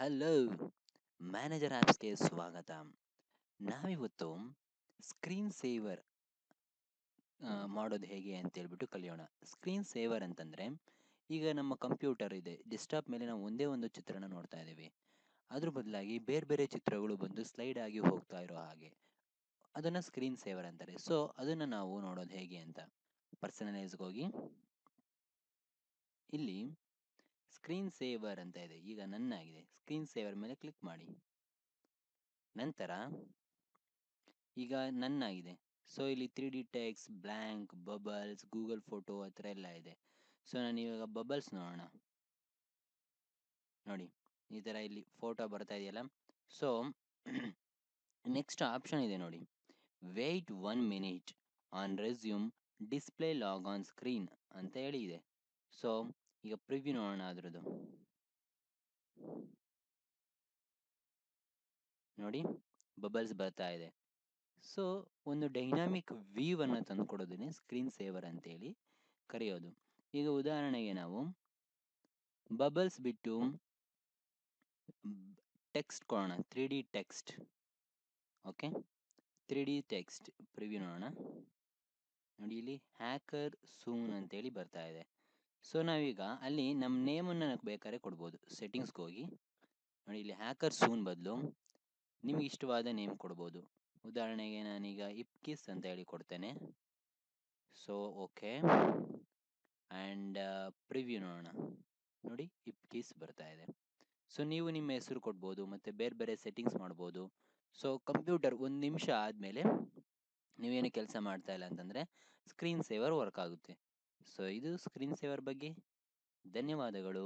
Hello, manager ಆ್ಯಪ್ಸ್ಗೆ ಸ್ವಾಗತ. ನಾವಿವತ್ತು screen saver ಮಾಡೋದು ಹೇಗೆ ಅಂತ ಹೇಳ್ಬಿಟ್ಟು ಕಲಿಯೋಣ. ಸ್ಕ್ರೀನ್ ಸೇವರ್ ಅಂತಂದರೆ, ಈಗ ನಮ್ಮ ಕಂಪ್ಯೂಟರ್ ಇದೆ, ಡೆಸ್ಕ್ಟಾಪ್ ಮೇಲೆ ನಾವು ಒಂದೇ ಒಂದು ಚಿತ್ರನ ನೋಡ್ತಾ ಇದ್ದೀವಿ. ಅದ್ರ ಬದಲಾಗಿ ಬೇರೆ ಬೇರೆ ಚಿತ್ರಗಳು ಬಂದು ಸ್ಲೈಡ್ ಆಗಿ ಹೋಗ್ತಾ ಇರೋ ಹಾಗೆ ಅದನ್ನು ಸ್ಕ್ರೀನ್ ಸೇವರ್ ಅಂತಾರೆ. ಸೊ ಅದನ್ನು ನಾವು ನೋಡೋದು ಹೇಗೆ ಅಂತ ಪರ್ಸನಲೈಸ್ಗೆ ಹೋಗಿ ಇಲ್ಲಿ ಸ್ಕ್ರೀನ್ ಸೇವರ್ ಅಂತ ಇದೆ. ಈಗ ನನ್ನಾಗಿದೆ, ಸ್ಕ್ರೀನ್ ಸೇವರ್ ಮೇಲೆ ಕ್ಲಿಕ್ ಮಾಡಿ. ನಂತರ ಈಗ ನನ್ನಾಗಿದೆ. ಸೊ ಇಲ್ಲಿ 3D text, blank, bubbles, Google photo ಆ ಥರ ಎಲ್ಲ ಇದೆ. ಸೊ ನಾನು ಇವಾಗ ಬಬಲ್ಸ್ ನೋಡೋಣ. ನೋಡಿ, ಈ ಥರ ಇಲ್ಲಿ ಫೋಟೋ ಬರ್ತಾ ಇದೆಯಲ್ಲ. ಸೊ ನೆಕ್ಸ್ಟ್ ಆಪ್ಷನ್ ಇದೆ ನೋಡಿ, wait 1 minute on resume display log on screen ಅಂತ ಹೇಳಿ ಇದೆ. ಸೊ ಈಗ ಪ್ರಿವ್ಯೂ ನೋಡೋಣ ಅದ್ರದ್ದು. ನೋಡಿ, ಬಬಲ್ಸ್ ಬರ್ತಾ ಇದೆ. ಸೊ ಒಂದು ಡೈನಾಮಿಕ್ ವ್ಯೂವನ್ನು ತಂದು ಕೊಡೋದನ್ನೇ ಸ್ಕ್ರೀನ್ ಸೇವರ್ ಅಂತೇಳಿ ಕರೆಯೋದು. ಈಗ ಉದಾಹರಣೆಗೆ ನಾವು ಬಬಲ್ಸ್ ಬಿಟ್ಟು ಟೆಕ್ಸ್ಟ್ ಕೊಡೋಣ, 3D text. Okay, 3D text preview ನೋಡೋಣ. ನೋಡಿ, ಇಲ್ಲಿ ಹ್ಯಾಕರ್ ಸೂನ್ ಅಂತೇಳಿ ಬರ್ತಾ ಇದೆ. ಸೊ ನಾವೀಗ ಅಲ್ಲಿ ನಮ್ಮ ನೇಮನ್ನು ಬೇಕಾದ್ರೆ ಕೊಡ್ಬೋದು. ಸೆಟ್ಟಿಂಗ್ಸ್ಗೆ ಹೋಗಿ ನೋಡಿ, ಇಲ್ಲಿ ಹ್ಯಾಕರ್ ಸೂನ್ ಬದಲು ನಿಮ್ಗೆ ಇಷ್ಟವಾದ ನೇಮ್ ಕೊಡ್ಬೋದು. ಉದಾಹರಣೆಗೆ ನಾನೀಗ ಇಪ್ಕಿಸ್ ಅಂತ ಹೇಳಿ ಕೊಡ್ತೇನೆ. ಸೊ ಓಕೆ, ಆ್ಯಂಡ್ ಪ್ರಿವ್ಯೂ ನೋಡೋಣ. ನೋಡಿ, ಇಪ್ಕಿಸ್ ಬರ್ತಾ ಇದೆ. ಸೊ ನೀವು ನಿಮ್ಮ ಹೆಸರು ಕೊಡ್ಬೋದು ಮತ್ತು ಬೇರೆ ಬೇರೆ ಸೆಟ್ಟಿಂಗ್ಸ್ ಮಾಡ್ಬೋದು. ಸೊ ಕಂಪ್ಯೂಟರ್ 1 ನಿಮಿಷ ಆದಮೇಲೆ ನೀವೇನು ಕೆಲಸ ಮಾಡ್ತಾ ಇಲ್ಲ ಅಂತಂದರೆ ಸ್ಕ್ರೀನ್ ಸೇವರ್ ವರ್ಕ್ ಆಗುತ್ತೆ. ಸೊ ಇದು ಸ್ಕ್ರೀನ್ ಸೇವರ್ ಬಗ್ಗೆ. ಧನ್ಯವಾದಗಳು.